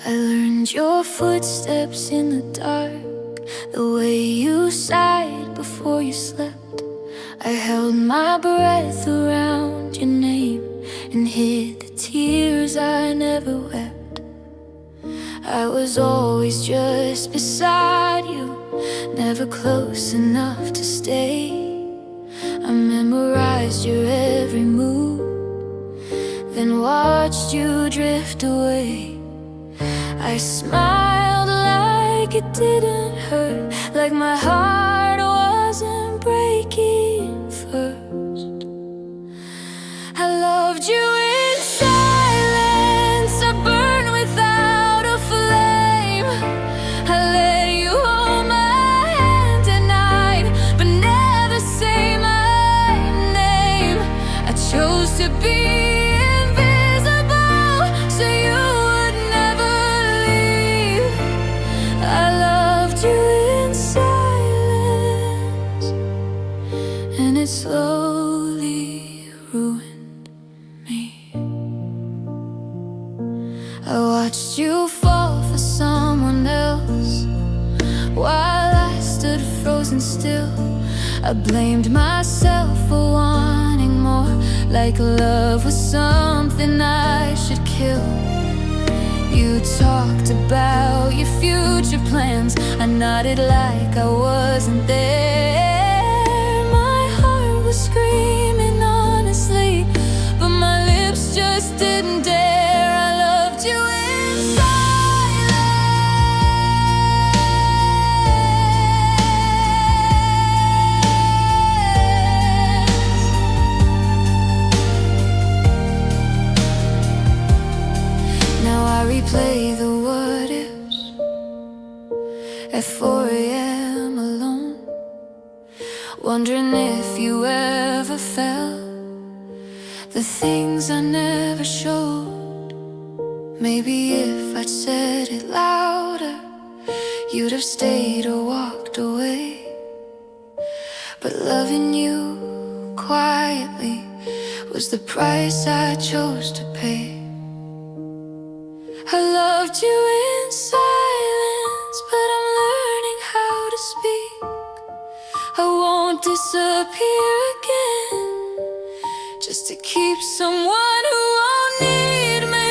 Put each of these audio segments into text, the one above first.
I learned your footsteps in the dark, the way you sighed before you slept. I held my breath around your name and hid the tears I never wept. I was always just beside you, never close enough to stay. I memorized your every move, then watched you drift away. I smiled like it didn't hurt, like my heart wasn't breaking first. I loved you in silence, I burned without a flame. I let you hold my hand at night, but never say my name. I chose to be invisible so you would never leave. I loved you in silence, and it slowly ruined me. I watched you fall for someone else while I stood frozen still. I blamed myself for wanting more, like love was something I should kill. You talked about your future plans, I nodded like I wasn't there. My heart was screaming honestly, but my lips just didn't dare. I loved you in silence. Now I replay the what ifs at 4 a.m. alone, wondering if you ever felt the things I never showed. Maybe if I'd said it louder, you'd have stayed or walked away. But loving you quietly was the price I chose to pay. I loved you in silence, but I'm learning how to speak. I won't disappear again, just to keep someone who won't need me.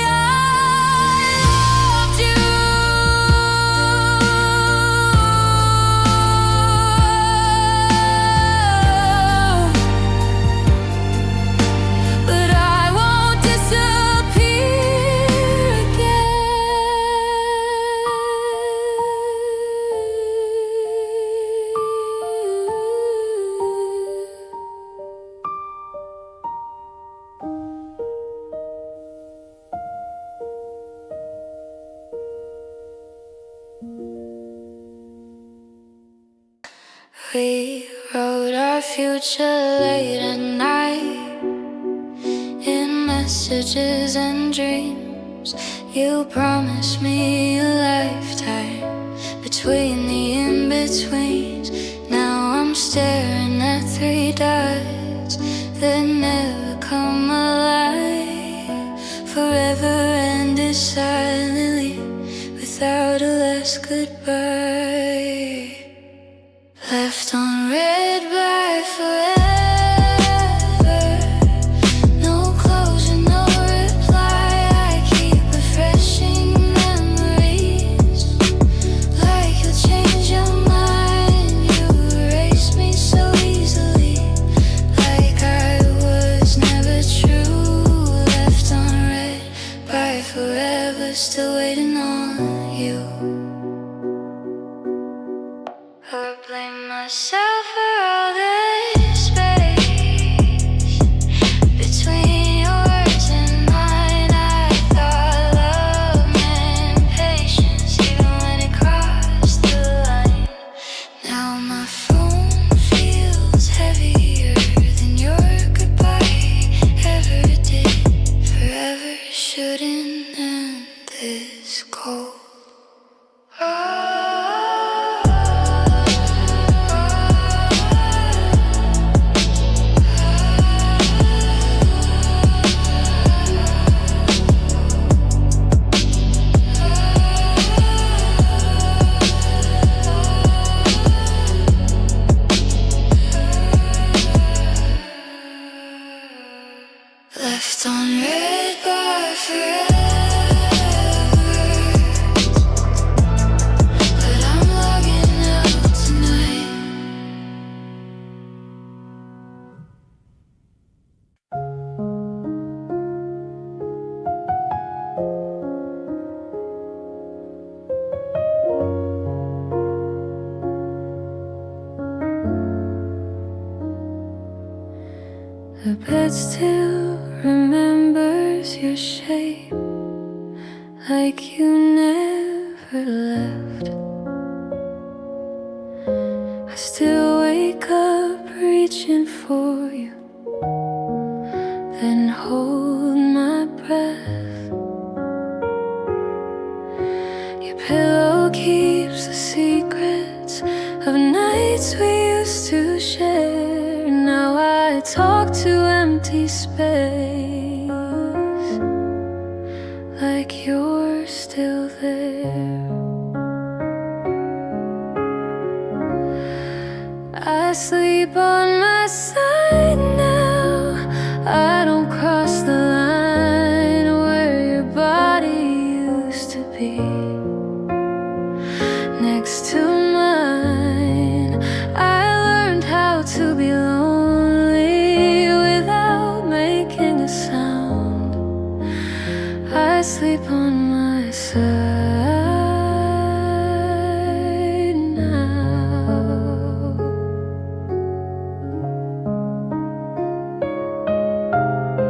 I loved you, but I won't disappear we wrote our future late at night, in messages and dreams. You promised me a lifetime between the in-betweens. Now I'm staring at 3 dots that never come alive, forever ended silently without a last goodbye. Left on red by forever, no closure, no reply. I keep refreshing memories, like you'll change your mind. You erase me so easily, like I was never true. Left on red by forever, still waiting on you. I blame myself for all this space between yours and mine. I thought love meant patience, even when it crossed the line. Now my phone feels heavier than your goodbye ever did. Forever shouldn't end this cold. like you never left. I still wake up reaching for you, then hold my breath. Your pillow keeps the secrets of nights we used to share. Now I talk to empty space, like you're still there. I sleep on my side now. I don't cross the line where your body used to be next to mine. I learned how to be lonely without making a sound. I sleep on my side now.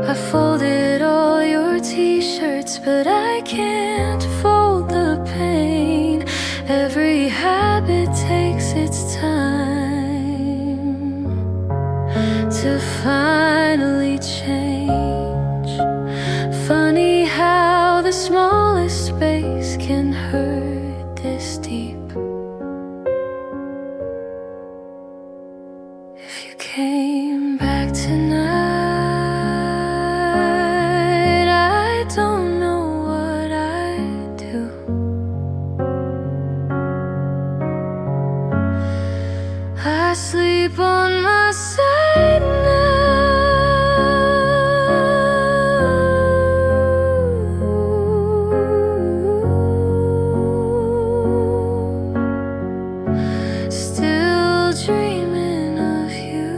I folded all your t-shirts, but I can't fold the pain. Every habit takes its time to finally change. Funny how the smallest space can hurt this deep. If you came back tonight, I don't know what I'd do. I sleep on my side now. Still dreaming of you.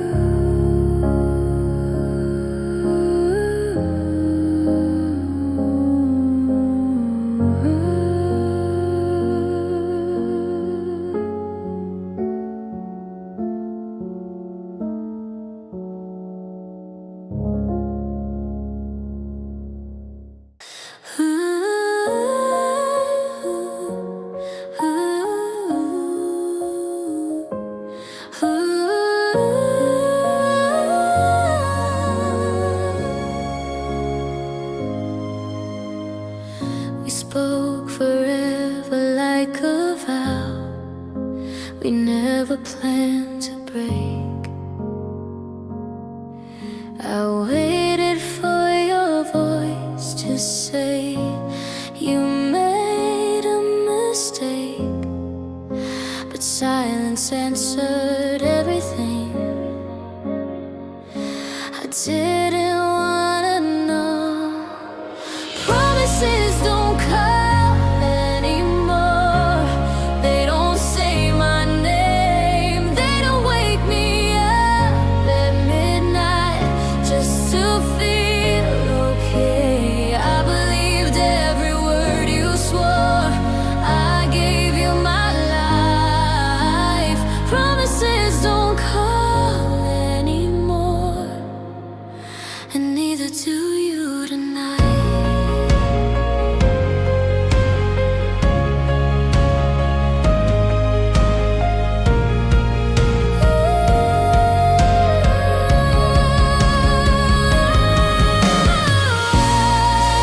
We spoke forever like a vow. We never planned to break. I waited for your voice to say you made a mistake, but silence answered everything. I didn't wanna know. Promises don't come anymore. They don't say my name. They don't wake me up at midnight just to feel okay. I believed every word you swore. I gave you my life. Promises don't call anymore, and neither do you tonight.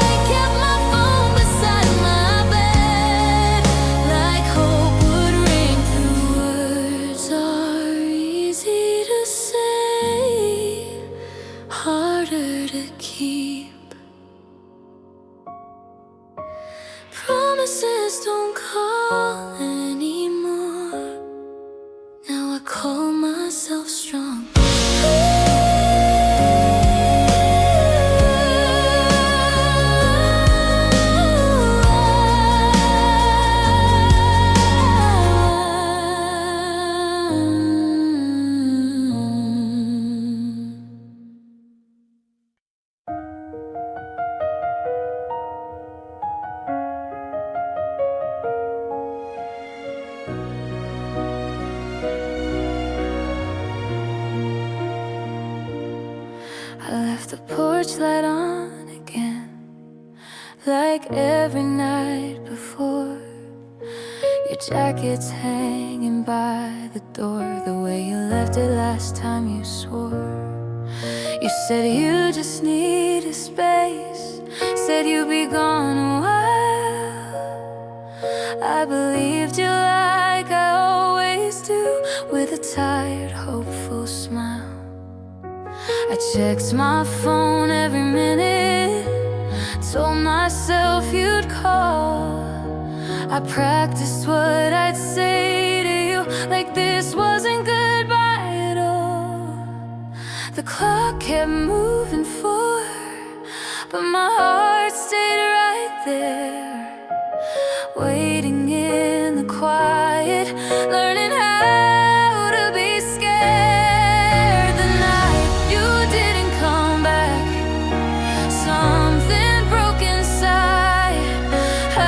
I kept my phone beside my bed, like hope would ring through. Words are easy to say, harder to keep. Promises don't call anymore. Now I call myself strong. every night before. Your jacket's hanging by the door, the way you left it last time you swore. You said you just need a space, said you'd be gone a while. I believed you like I always do, with a tired, hopeful smile. I checked my phone every minute, told myself you'd call. I practiced what I'd say to you, like this wasn't goodbye at all. The clock kept moving forward, but my heart stayed right there, waiting in the quiet, learning how to be scared. The night you didn't come back, something broke inside. I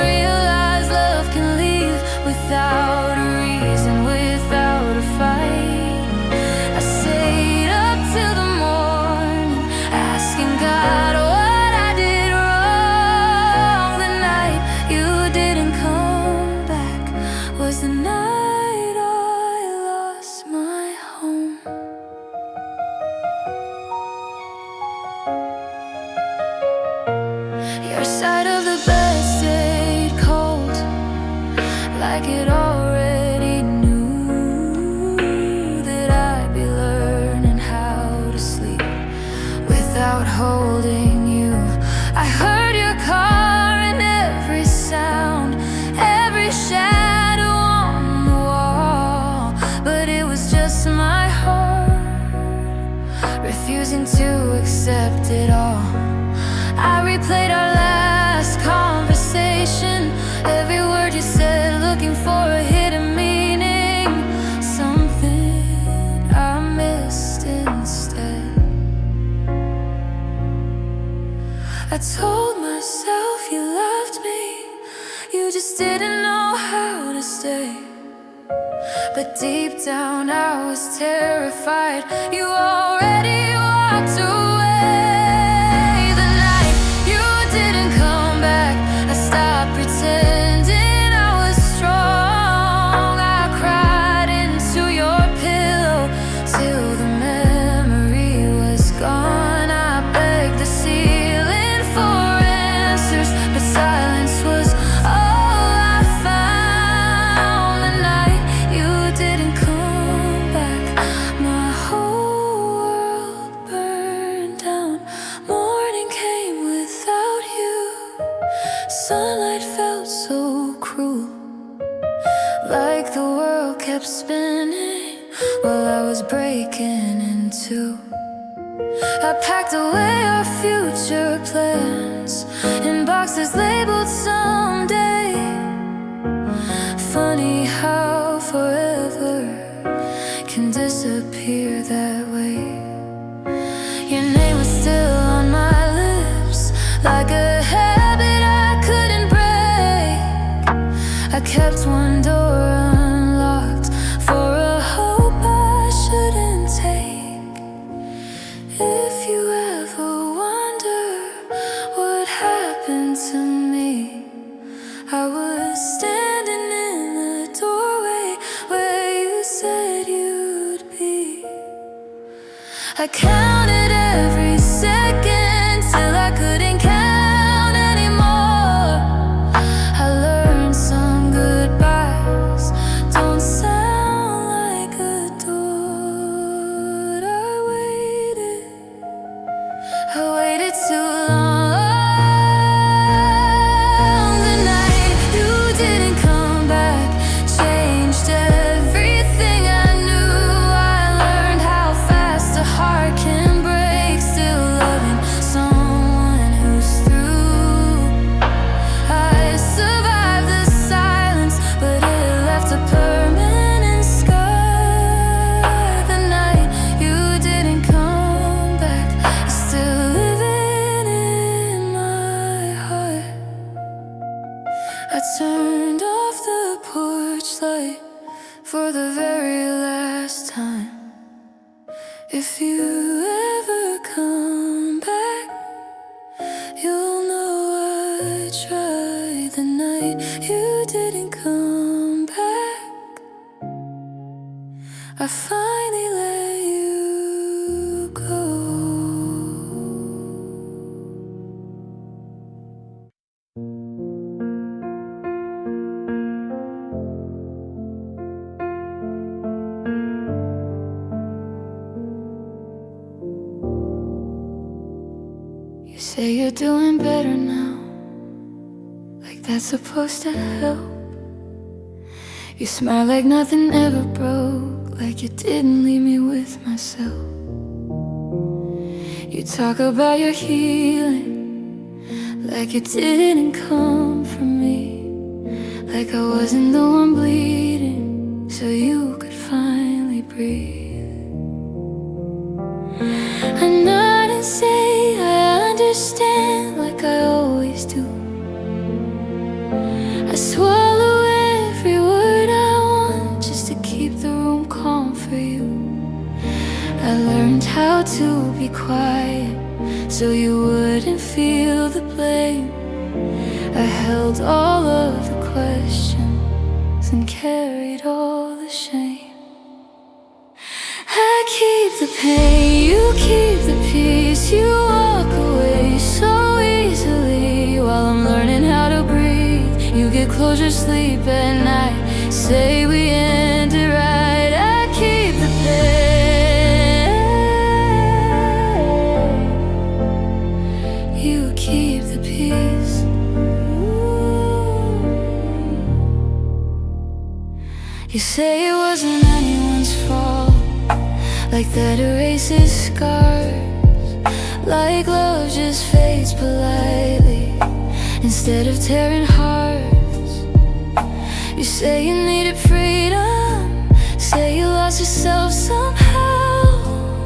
realized love can leave without a reason, without a fight. I stayed up till the morning, asking God what I did wrong. The night you didn't come back was the night I lost my home. Your side of the bed stayed cold, like it already knew that I'd be learning how to sleep without holding you. I heard your car and every sound, every shadow on the wall, but it was just my heart refusing to accept it all. I replayed our last conversation, every word you said, looking for a hidden meaning, something I missed instead. I told myself you loved me, you just didn't know how to stay. But deep down I was terrified, you already walked away. The night you didn't come back, I stopped pretending I was strong. I cried into your pillow till the memory was gone. I begged the ceiling for answers, but silence was all I found. The night you didn't come back, my whole world burned down. Morning came without you, sunlight felt so cruel, like the world kept spinning while I was breaking in two. I packed away our future plans in boxes labeled someday. Funny how forever can disappear that way. Your name was still on my lips, like a habit I couldn't break. I kept one door unlocked for a hope I shouldn't take. If you ever wonder what happened to me, I was standing in the doorway where you said you'd be. I counted every second till I couldn't count anymore. I learned some goodbyes don't sound like a door. I waited too long. The night you didn't come back changed everything I knew. I learned how fast a heart can break, still loving someone who's through. I survived the silence, but it left a permanent scar. The night you didn't come back is still living in my heart. I turned off the porch light for the very last time. If you ever come back, you'll know I tried. night you didn't come back, I finally let you go. You say you're doing better now, like that's supposed to help. You smile like nothing ever broke, like you didn't leave me with myself. You talk about your healing, like it didn't come from me, like I wasn't the one bleeding, so you could finally breathe. I nod and say I understand, like I always do. I swallow every word I want, just to keep the room calm for you. I learned how to be quiet, so you wouldn't feel the blame. I held all of the questions and carried all the shame. I keep the pain, you keep the peace. You walk away so easily while I'm learning how to breathe. You get closure, sleep at night, say we end it right. I keep the pain, you keep the peace. You say it wasn't anyone's fault, like that erases scars, like love just fades politely instead of tearing hearts. You say you needed freedom, say you lost yourself somehow,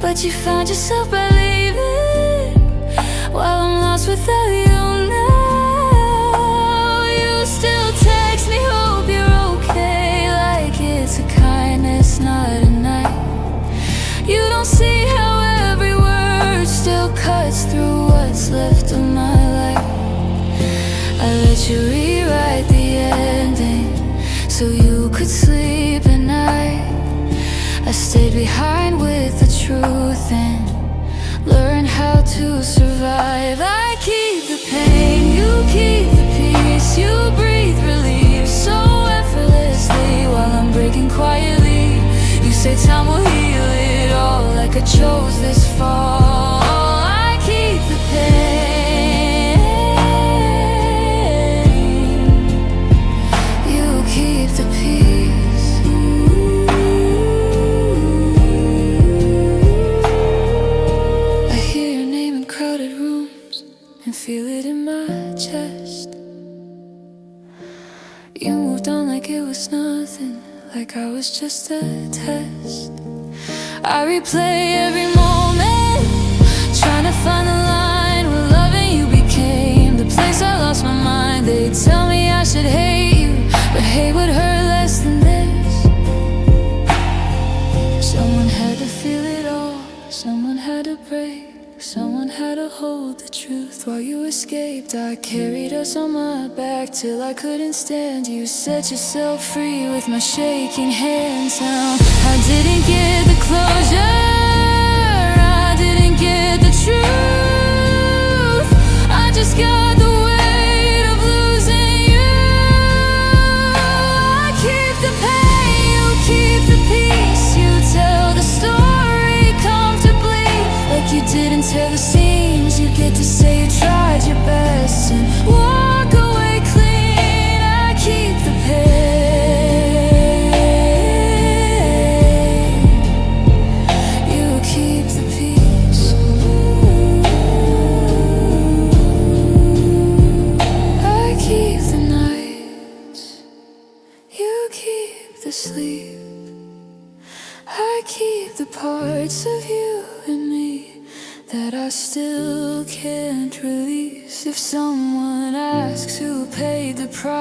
but you found yourself by leaving, while I'm lost without you now. You still text me, hope you're okay, like it's a kindness, not a night. You don't see how every word still cuts through what's left of my life. I let you rewrite the ending so you could sleep at night. I stayed behind with the truth and learned how to survive. I keep the pain, you keep the peace. You breathe relief so effortlessly while I'm breaking quietly. You say time will heal it all, like I chose this fall. I keep the pain, you keep the peace. I hear your name in crowded rooms and feel it in my chest. You moved on like it was nothing, like I was just a test. I replay every moment, trying to find the line where loving you became the place I lost my mind. They tell me I should hate you, but hate would hurt less than this. Someone had to feel it all, someone had to break, someone had to hold the truth. While you escaped, I carried us on my back till I couldn't stand. You set yourself free with my shaking hands. Now I didn't get the closure, I didn't get the truth, I just got the weight of losing you. I keep the pain, you keep the peace. You tell the story comfortably, like you didn't tear the seams. You get to say you tried your best and walk away clean. I keep the pain, you keep the peace. I keep the nights, you keep the sleep. I keep the parts of you and me that I still can't release. If someone asks who paid the price,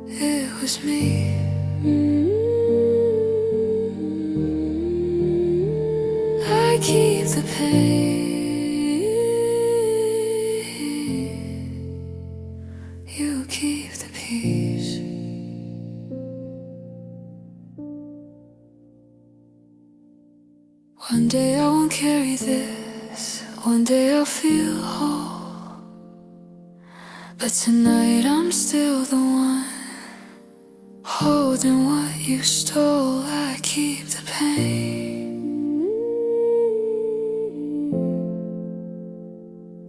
it was me. I keep the pain, me this, one day I'll feel whole. But tonight I'm still the one holding what you stole. I keep the pain,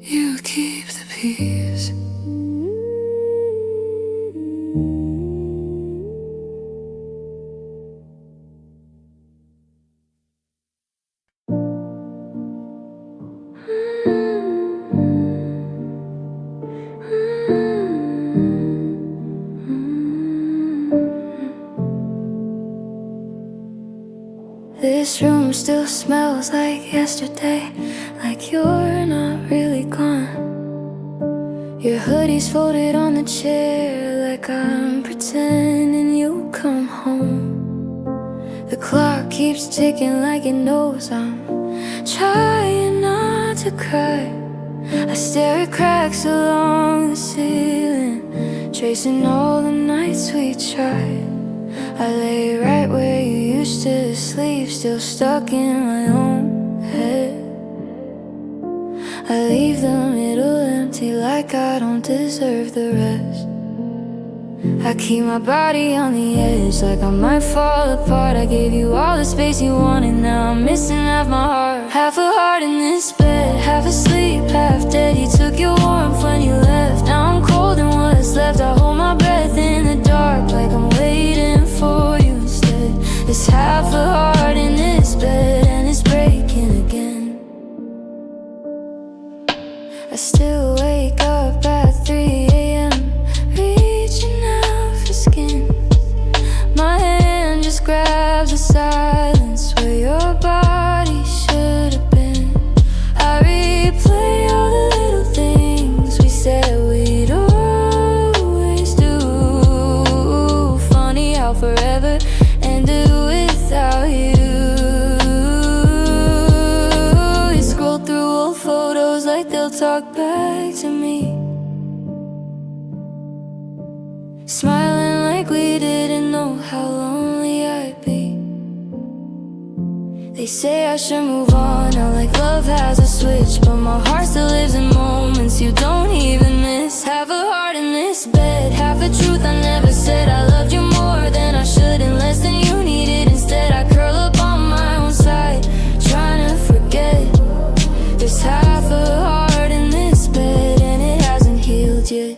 you keep the peace. This room still smells like yesterday, like you're not really gone. Your hoodie's folded on the chair, like I'm pretending you come home. The clock keeps ticking like it knows I'm trying not to cry. I stare at cracks along the ceiling, tracing all the nights we tried. I lay right where you used to sleep, still stuck in my own head. I leave the middle empty like I don't deserve the rest. I keep my body on the edge like I might fall apart. I gave you all the space you wanted, now I'm missing half my heart. Half a heart in this bed, half asleep, half dead. You took your warmth when you left, now I'm cold and what's left. I hold my breath in the dark like I'm waiting for you instead. There's half a heart in this bed and it's breaking again. I still wake up at 3 a.m. reaching out for skin. My hand just grabs the silence where your body should have been. I replay all the little things we said we'd always do. Funny how forever ended without you. You scroll through old photos like they'll talk back to me, smiling like we didn't know how lonely I'd be. They say I should move on now, like love has a switch, but my heart still lives in moments you don't even miss. Half a heart in this bed, half a truth I never said. I loved you more than I should and less than you needed. Instead I curl up on my own side, trying to forget. There's half a heart in this bed and it hasn't healed yet.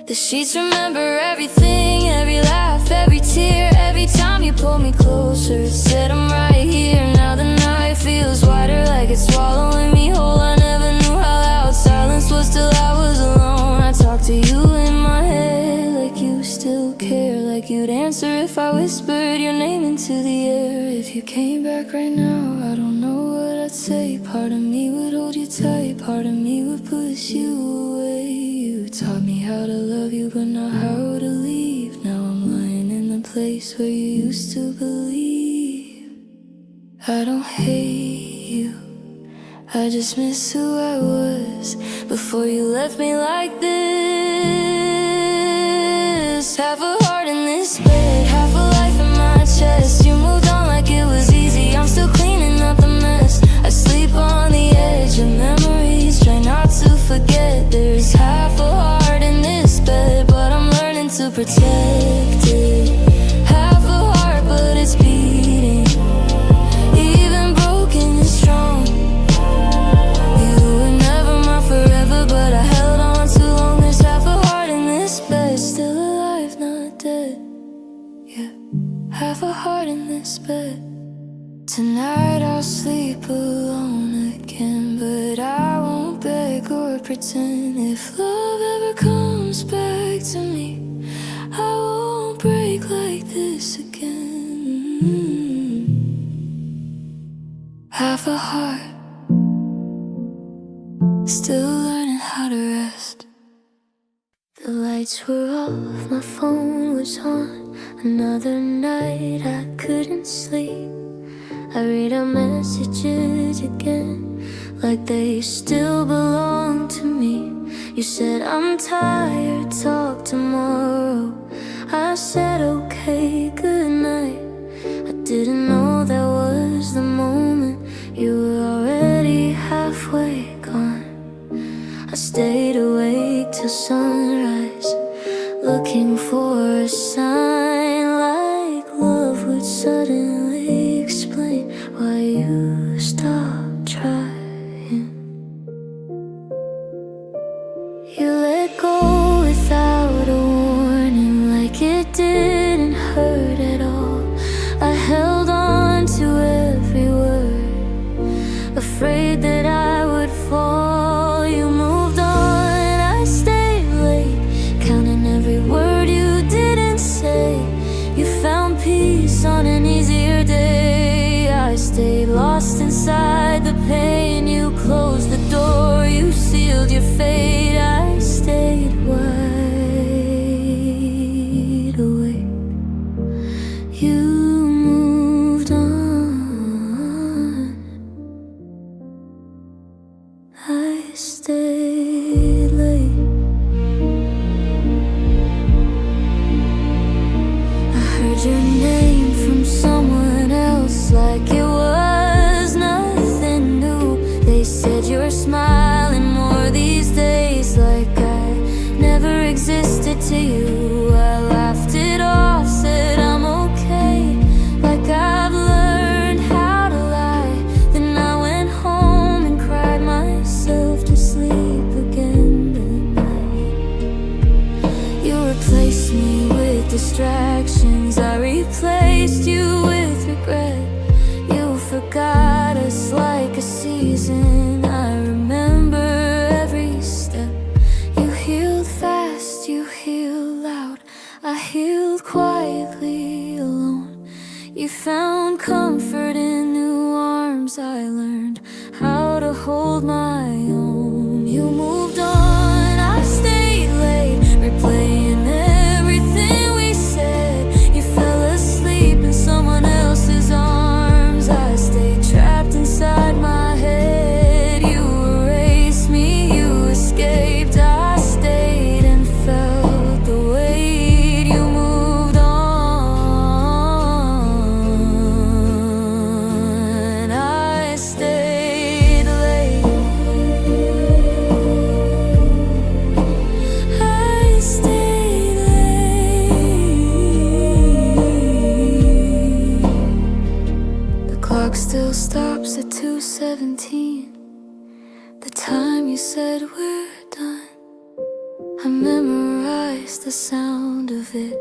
The sheets remember everything, every laugh, every tear, every time you pulled me closer. Said I'm right here, now the night feels wider, like it's swallowing me whole. I never knew how loud silence was till I was alone. I talk to you in my head like you still care, like you'd answer if I whispered your name into the air. If you came back right now, I don't know what I'd say. Part of me would hold you tight, part of me would push you away. You taught me how to love you, but not how to leave. Now I'm lying in the place where you used to believe. I don't hate you, I just miss who I was before you left me like this. Half a heart in this bed, half a life in my chest. You moved on like it was easy, I'm still cleaning up the mess. I sleep on the edge of memories, try not to forget. There's half a heart in this bed, but I'm learning to protect it. Half a heart, but it's beating, even broken and strong. You were never mine forever, but I held on too long. There's half a heart in this bed, still alive, not dead. Yeah, half a heart in this bed. Tonight I'll sleep alone again, but I won't beg or pretend. If love ever comes back to me, I won't break like this again. Half a heart, still learning how to rest. The lights were off, my phone was on. Another night I couldn't sleep. I read our messages again, like they still belong to me. You said I'm tired, talk tomorrow. I said okay, good night. I didn't know that was the moment you were I stayed awake till sunrise, looking for a sign, like love would suddenly explain why you stopped trying. You let go without a warning, like it didn't hurt at all. I held on to every word, afraid that I would fall. You moved on, I stayed late, counting every word you didn't say. You found peace on an easier day. I stayed lost inside the pain. You closed the door, you sealed your fate. I stayed wide awake. You moved on, I stayed late. I heard your name from someone else, like it was nothing new. They said you're smiling more these days, like I never existed to you. I laughed it off, said I'm okay, like I've learned how to lie. Then I went home and cried myself to sleep again tonight. You replaced me with distractions, I replaced you with regret. You forgot us like a season, I remember every step. You healed fast, you healed loud, I healed quietly alone. You found comfort in new arms, I learned how to hold my own. You moved on, I stayed late, replaying everything we said. You fell asleep in someone else's arms, I stayed trapped inside my head. You erased me, you escaped, I stayed and felt the weight. You moved on, I stayed late. I stayed late. The clock still stops at 2:17, the time you said we're done. I memorized the sound of it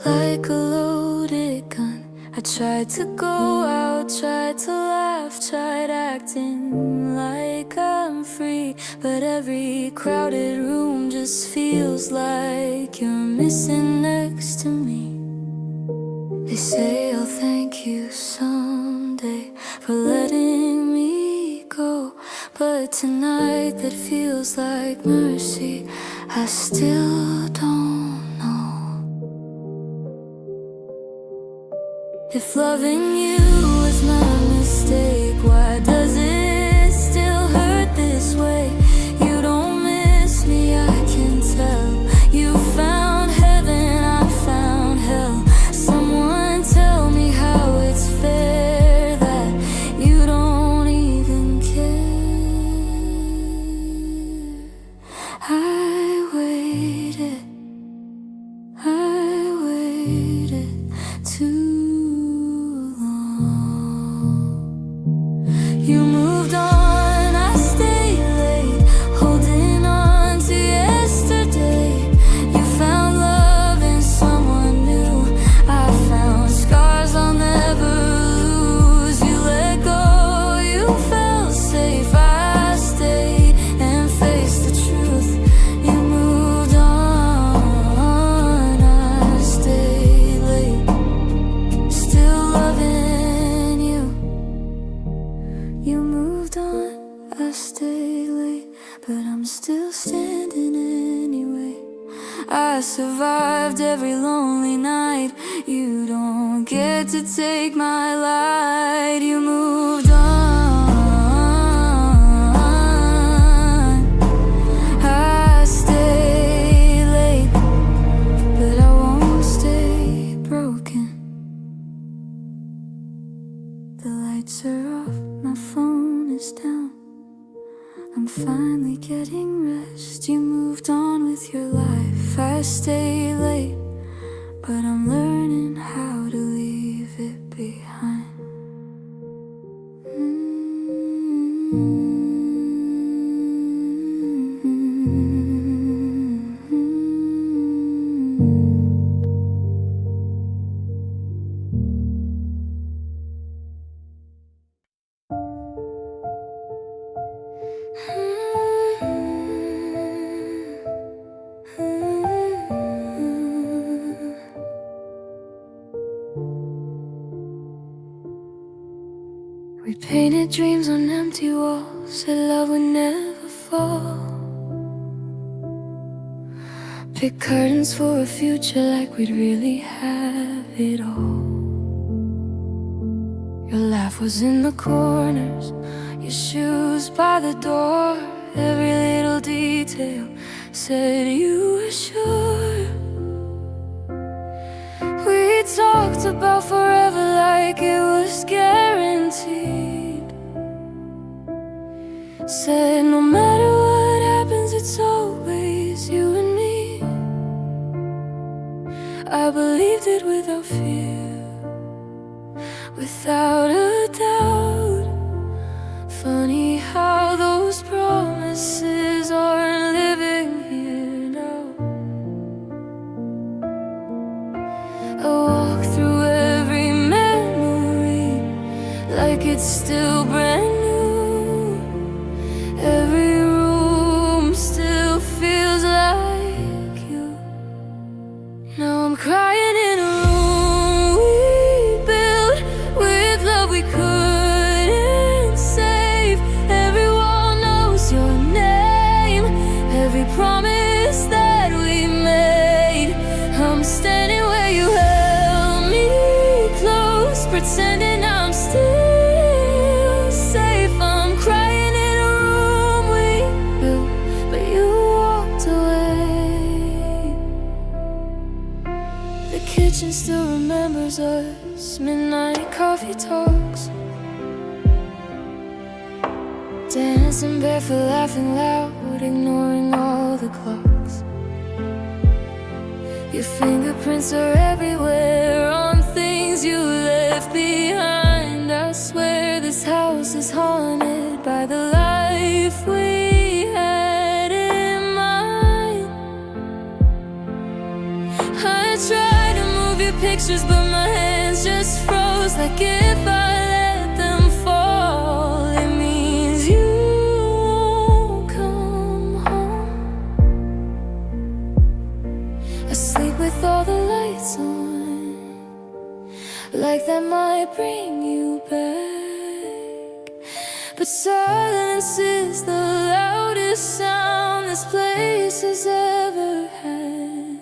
like a loaded gun. I tried to go out, tried to laugh, tried acting like I'm free, but every crowded room just feels like you're missing next to me. They say I'll thank you someday for letting me go, but tonight that feels like mercy. I still don't know if loving you was my mistake. Why does it still hurt this way? You don't miss me, I can tell. You found heaven, I found hell. Someone tell me how it's fair that you don't even care. I waited too long. You moved on, I stayed late, holding on to yesterday. You found love in someone new, I found scars I'll never lose. You let go, you felt safe, I stayed and faced the truth. You moved on, I stayed late, still loving you. You moved on, I stayed late, but I'm still standing anyway. I survived every lonely night. You don't get to take my light. You moved on, I stayed late, but I won't stay broken. The lights are off, my phone is down. I'm I'm finally getting rest. You moved on with your life. I stay late, but I'm learning how to leave it behind. We painted dreams on empty walls, said love would never fall. Picked curtains for a future like we'd really have it all. Your laugh was in the corners, your shoes by the door. Every little detail said you were sure. We talked about forever like it was guaranteed. Said no matter what happens, it's always you and me. I believed it without fear, without a doubt. Funny how those promises aren't living here now. I walk through every memory like it's still brand new. Every room still feels like you. Now I'm crying in a room we built with love we couldn't save. Every wall knows your name, every promise that we made. I'm standing where you held me close, pretending I'm still safe. I'm crying in a room we built, but you walked away. The kitchen still remembers us, midnight coffee talks, dancing barefoot, laughing loud, ignoring all the clocks. Your fingerprints are everywhere on things you left behind. I swear this house is haunted by the life we had in mind. I tried to move your pictures, but my hands just froze. Like if I let them fall, it means you won't come home. I sleep with all the lights on, like that might bring you back. But silence is the loudest sound this place has ever had.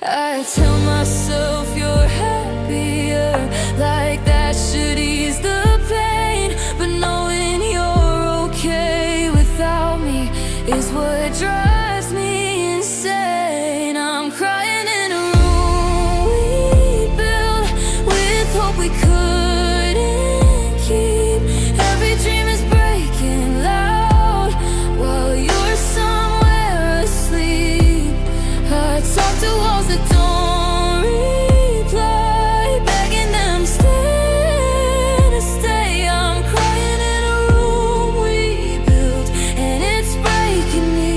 I tell myself you're happier, like that should ease the pain. But knowing you're okay without me is what drives me insane. I'm crying in a room we built with hope we couldn't keep. Every dream is breaking loud while you're somewhere asleep. I talk to walls that don't reply, begging them to stay. I'm crying in a room we built, and it's breaking me.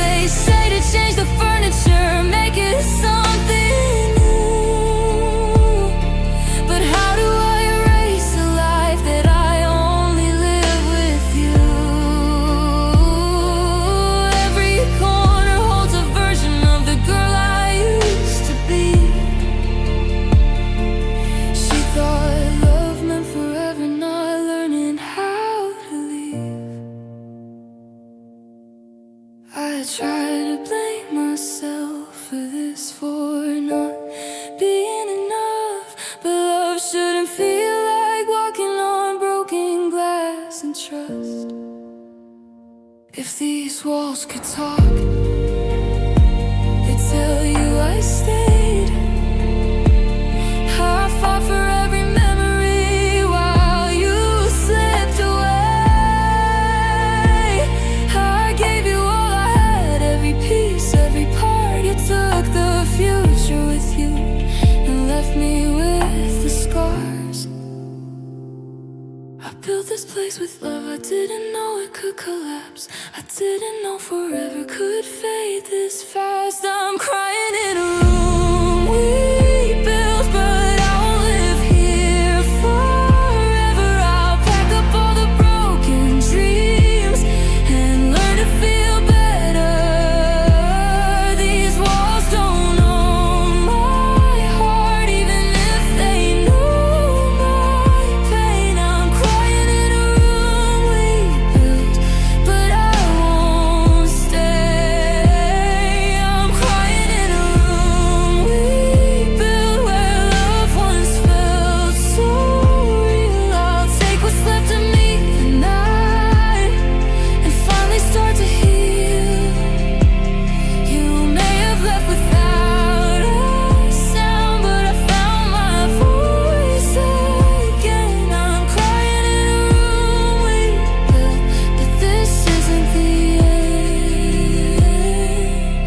They say to change the furniture, make it something new. But how do I erase a life that I only live with you? Every corner holds a version of the girl I used to be. She thought love meant forever, not learning how to leave. I try to blame myself for this, for not being enough. But love shouldn't feel like walking on broken glass and trust. If these walls could talk, they'd tell you I stayed. I fought for every memory while you slipped away. place with love. I didn't know it could collapse. I didn't know forever could fade this fast. I'm crying in a room we built, but I won't live here forever. I'll pack up all the broken dreams and learn to feel better. These walls don't own my heart, even if they knew my pain. I'm crying in a room we built, but I won't stay. I'm crying in a room we built, where love once felt so real. I'll take what's left of me tonight and finally start to heal. You may have left without a sound, but I found my voice again. I'm crying in a room we built, but this isn't the end.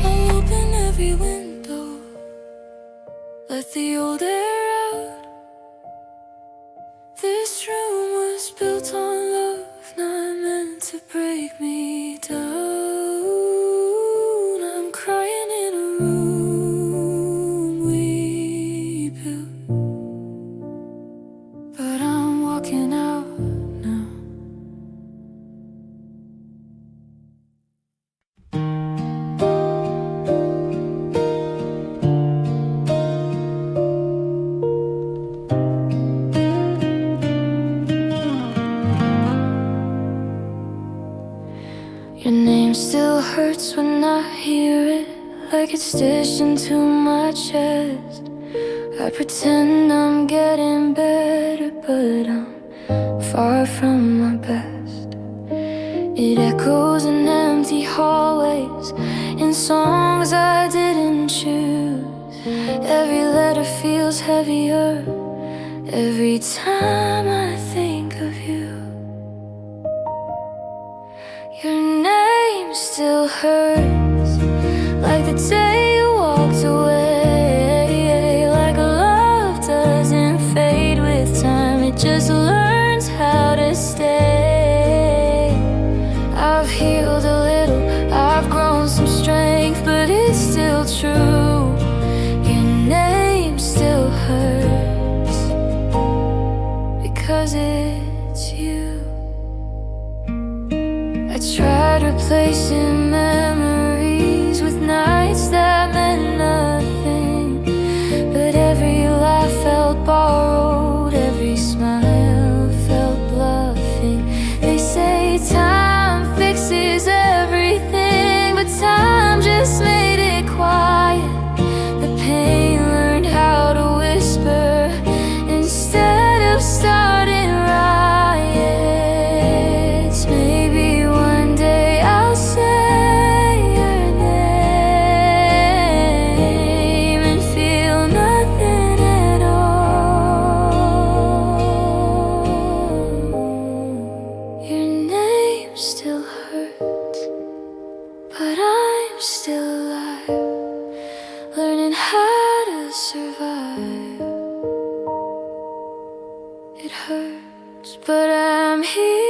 I'll open every window, let the old air out. This room was built on love, not meant to break me down. I'm crying in a room we built, but I'm walking out now. Your name still hurts when I hear it, like it's stitched into my chest. I pretend I'm getting better, but I'm far from my best. It echoes in empty hallways, in songs I didn't choose. Every letter feels heavier every time I think of you. Your name still hurts, like the day you walked away. Like love doesn't fade with time, it just learns how to stay. I've healed a little, I've grown some strength, but it's still true. Your name still hurts, because it's you. I tried replacing memories with nights that meant nothing, but every laugh felt borrowed, every smile felt bluffing. They say time fixes everything, but time just made it quiet. The pain learned how to whisper instead of starting riots. Maybe one day I'll say your name and feel nothing at all. Your name still hurts, but I'm still alive, learning how to survive. It hurts, but I'm here.